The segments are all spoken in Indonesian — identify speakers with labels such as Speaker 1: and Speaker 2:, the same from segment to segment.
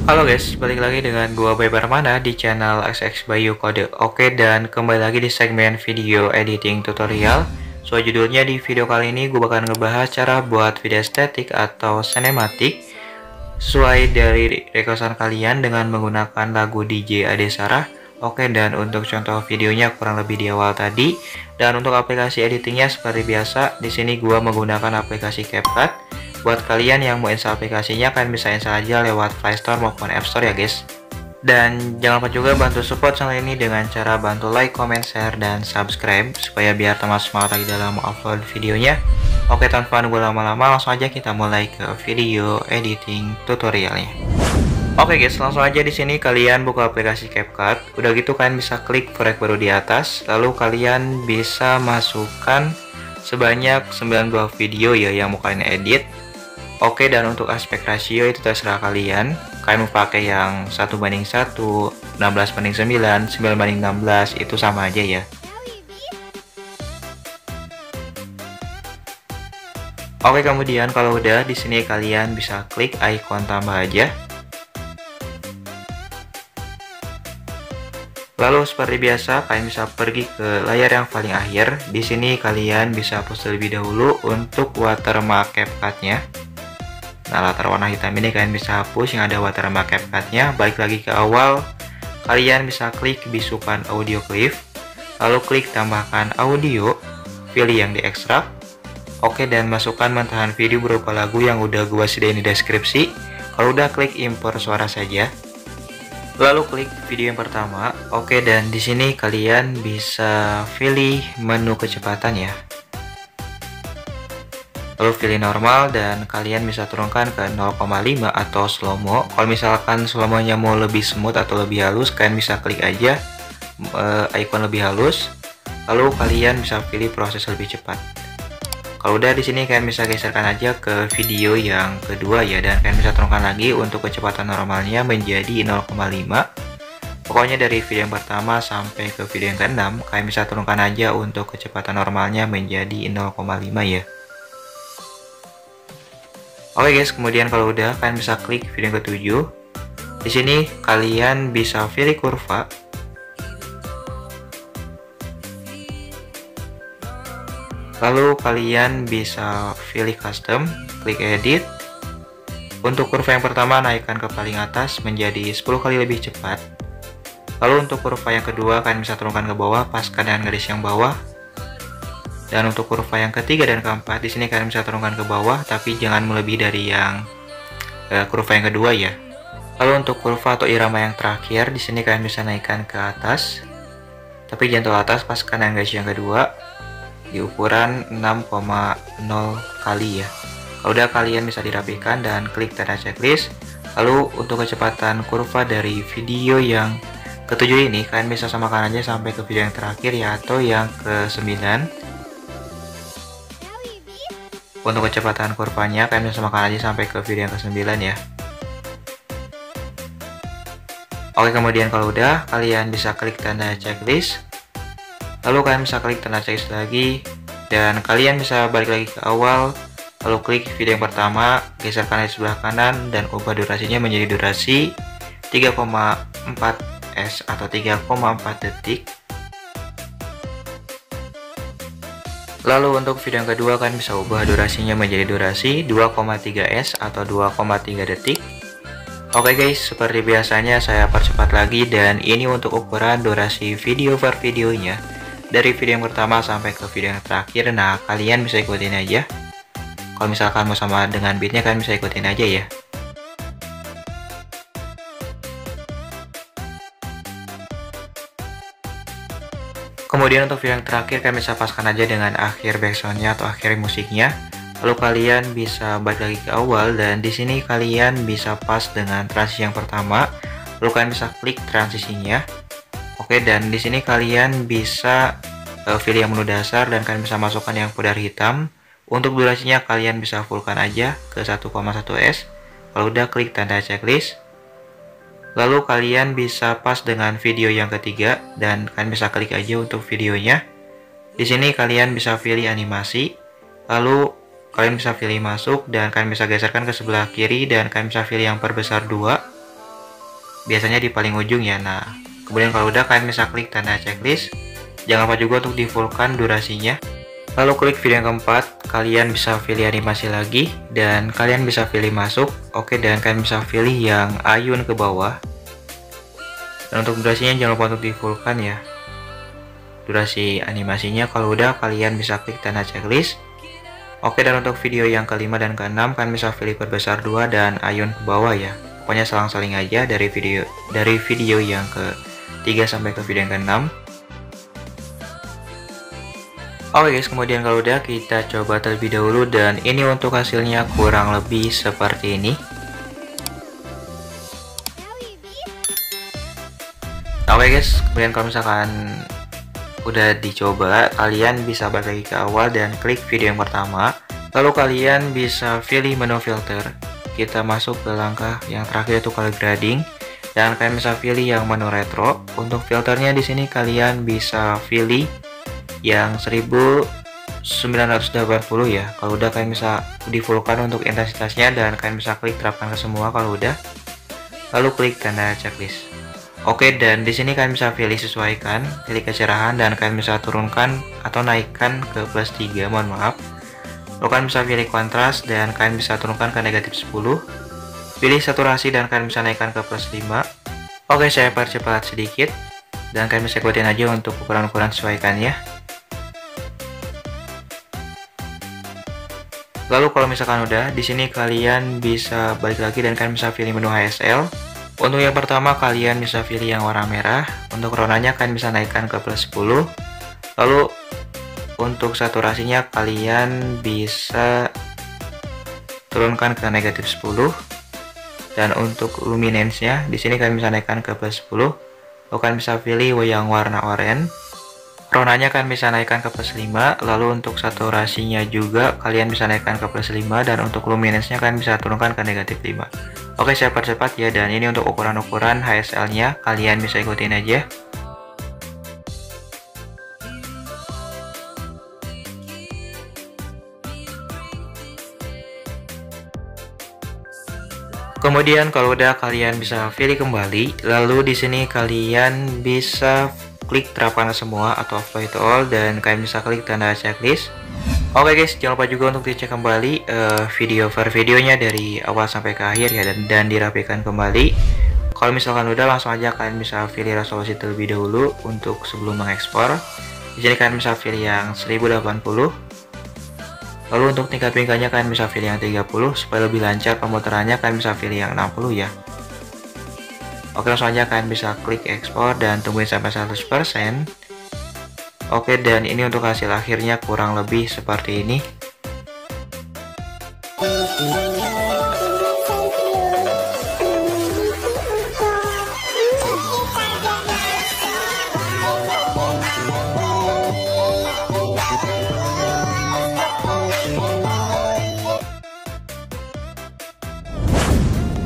Speaker 1: Halo guys, balik lagi dengan gua Bayu Permana di channel XX Bayu Kode. Oke, dan kembali lagi di segmen video editing tutorial. Judulnya di video kali ini gue bakal ngebahas cara buat video estetik atau sinematik sesuai dari requestan kalian dengan menggunakan lagu DJ Ade Sarah. Oke, dan untuk contoh videonya kurang lebih di awal tadi. Dan untuk aplikasi editingnya seperti biasa, di sini gua menggunakan aplikasi CapCut. Buat kalian yang mau install aplikasinya, kalian bisa install aja lewat Play Store maupun App Store ya guys. Dan jangan lupa juga bantu support channel ini dengan cara bantu like, comment, share, dan subscribe supaya biar teman semangat lagi dalam upload videonya. Oke, tanpa nunggu lama-lama, langsung aja kita mulai ke video editing tutorialnya. Oke guys, langsung aja di sini kalian buka aplikasi CapCut. Udah gitu kalian bisa klik proyek baru di atas, lalu kalian bisa masukkan sebanyak 92 video ya yang mau kalian edit. Oke, dan untuk aspek rasio itu terserah kalian. Kalian mau pakai yang 1:1, 16:9, 9:16, itu sama aja ya. Oke, kemudian kalau udah di sini kalian bisa klik icon tambah aja. Lalu seperti biasa kalian bisa pergi ke layar yang paling akhir. Di sini kalian bisa hapus terlebih dahulu untuk watermark CapCut-nya. Nah, latar warna hitam ini kalian bisa hapus yang ada watermark CapCut-nya. Balik lagi ke awal, kalian bisa klik bisukan audio clip, lalu klik tambahkan audio, pilih yang diekstrak. Oke, dan masukkan mentahan video berupa lagu yang udah gua sediain di deskripsi. Kalau udah, klik impor suara saja. Lalu klik video yang pertama. Oke, dan di sini kalian bisa pilih menu kecepatan ya. Lalu pilih normal dan kalian bisa turunkan ke 0,5 atau slow-mo. Kalau misalkan slow-mo-nya mau lebih smooth atau lebih halus, kalian bisa klik aja icon lebih halus. Lalu kalian bisa pilih proses lebih cepat. Kalau udah di sini kalian bisa geserkan aja ke video yang kedua ya, dan kalian bisa turunkan lagi untuk kecepatan normalnya menjadi 0,5. Pokoknya dari video yang pertama sampai ke video yang ke-6 kalian bisa turunkan aja untuk kecepatan normalnya menjadi 0,5 ya. Oke guys, kemudian kalau udah kalian bisa klik video yang ke-7. Di sini kalian bisa pilih kurva. Lalu kalian bisa pilih custom, klik edit. Untuk kurva yang pertama naikkan ke paling atas menjadi 10 kali lebih cepat. Lalu untuk kurva yang kedua kalian bisa turunkan ke bawah paskan dengan garis yang bawah. Dan untuk kurva yang ketiga dan keempat di sini kalian bisa turunkan ke bawah, tapi jangan melebihi dari yang kurva yang kedua ya. Lalu untuk kurva atau irama yang terakhir di sini kalian bisa naikkan ke atas, tapi jangan terlalu atas, paskan dengan garis yang kedua di ukuran 6,0 kali ya. Kalau udah kalian bisa dirapikan dan klik tanda checklist. Lalu untuk kecepatan kurva dari video yang ke-7 ini kalian bisa samakan aja sampai ke video yang terakhir ya, atau yang ke-9. Untuk kecepatan kurvanya kalian bisa samakan aja sampai ke video yang ke-9 ya. Oke, kemudian kalau udah kalian bisa klik tanda checklist. Lalu kalian bisa klik tanda checklist lagi, dan kalian bisa balik lagi ke awal. Lalu klik video yang pertama, geserkan di sebelah kanan dan ubah durasinya menjadi durasi 3,4s atau 3,4 detik. Lalu untuk video yang kedua kalian bisa ubah durasinya menjadi durasi 2,3s atau 2,3 detik. Oke guys, seperti biasanya saya percepat lagi, dan ini untuk ukuran durasi video per videonya dari video yang pertama sampai ke video yang terakhir. Nah, kalian bisa ikutin aja. Kalau misalkan mau sama dengan beatnya kalian bisa ikutin aja ya. Kemudian untuk video yang terakhir kalian bisa paskan aja dengan akhir backsoundnya atau akhir musiknya. Lalu kalian bisa balik lagi ke awal, dan di sini kalian bisa pas dengan transisi yang pertama. Lalu kalian bisa klik transisinya. Oke, dan di sini kalian bisa pilih yang menu dasar dan kalian bisa masukkan yang pudar hitam. Untuk durasinya kalian bisa fullkan aja ke 1,1s. Kalau udah klik tanda checklist. Lalu kalian bisa pas dengan video yang ketiga dan kalian bisa klik aja untuk videonya. Di sini kalian bisa pilih animasi, lalu kalian bisa pilih masuk dan kalian bisa geserkan ke sebelah kiri dan kalian bisa pilih yang perbesar 2. biasanya di paling ujung ya. Nah, kemudian kalau udah kalian bisa klik tanda checklist. Jangan lupa juga untuk di fullkan durasinya. Lalu klik video yang keempat, kalian bisa pilih animasi lagi dan kalian bisa pilih masuk. Oke, dan kalian bisa pilih yang ayun ke bawah. Dan untuk durasinya jangan lupa untuk di fullkan ya. Durasi animasinya kalau udah kalian bisa klik tanda checklist. Oke, dan untuk video yang kelima dan keenam kalian bisa pilih perbesar 2 dan ayun ke bawah ya. Pokoknya selang-seling aja dari video yang ke-3 sampai ke video yang ke-6. Oke guys, kemudian kalau udah kita coba terlebih dahulu dan ini untuk hasilnya kurang lebih seperti ini. Oke guys, kemudian kalau misalkan udah dicoba, kalian bisa balik lagi ke awal dan klik video yang pertama. Lalu kalian bisa pilih menu filter. Kita masuk ke langkah yang terakhir yaitu color grading dan kalian bisa pilih yang menu retro. Untuk filternya di sini kalian bisa pilih yang 1980 ya. Kalau udah kalian bisa di fullkan untuk intensitasnya dan kalian bisa klik terapkan ke semua kalau udah. Lalu klik tanda checklist. Oke, dan di sini kalian bisa pilih sesuaikan, pilih kecerahan dan kalian bisa turunkan atau naikkan ke +3, mohon maaf. Lalu kalian bisa pilih kontras dan kalian bisa turunkan ke -10. Pilih saturasi dan kalian bisa naikkan ke +5. Oke, saya percepat sedikit dan kalian bisa ikutin aja untuk ukuran-ukuran sesuaikannya. Lalu kalau misalkan udah, di sini kalian bisa balik lagi dan kalian bisa pilih menu HSL. Untuk yang pertama kalian bisa pilih yang warna merah. Untuk warnanya kalian bisa naikkan ke +10. Lalu untuk saturasinya kalian bisa turunkan ke -10. Dan untuk luminance-nya di sini kalian bisa naikkan ke +10. Lalu kalian bisa pilih yang warna oranye. Warnanya kalian bisa naikkan ke +5. Lalu untuk saturasinya juga kalian bisa naikkan ke +5 dan untuk luminance-nya kalian bisa turunkan ke -5. Oke, saya percepat ya, dan ini untuk ukuran-ukuran HSL-nya kalian bisa ikutin aja. Kemudian kalau udah kalian bisa pilih kembali, lalu di sini kalian bisa klik terapkan semua atau apply to all dan kalian bisa klik tanda checklist. Oke guys, jangan lupa juga untuk dicek kembali video per videonya dari awal sampai ke akhir ya, dan dirapikan kembali. Kalau misalkan udah, langsung aja kalian bisa pilih resolusi terlebih dahulu untuk sebelum mengekspor. Di sini kalian bisa pilih yang 1080. Lalu untuk tingkat bingkainya kalian bisa pilih yang 30 supaya lebih lancar pemuterannya. Kalian bisa pilih yang 60 ya. Oke, langsung aja kalian bisa klik ekspor dan tungguin sampai 100%. Oke, dan ini untuk hasil akhirnya kurang lebih seperti ini.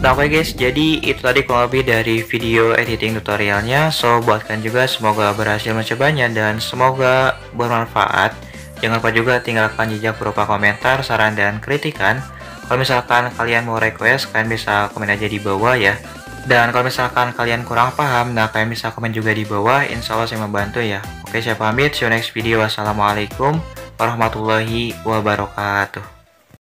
Speaker 1: Nah, oke guys, jadi itu tadi kurang lebih dari video editing tutorialnya. So, buat kalian juga semoga berhasil mencobanya dan semoga bermanfaat. Jangan lupa juga tinggalkan jejak berupa komentar, saran, dan kritikan. Kalau misalkan kalian mau request, kalian bisa komen aja di bawah ya. Dan kalau misalkan kalian kurang paham, nah kalian bisa komen juga di bawah. Insya Allah saya membantu ya. Oke, saya pamit. See you next video. Wassalamualaikum warahmatullahi wabarakatuh.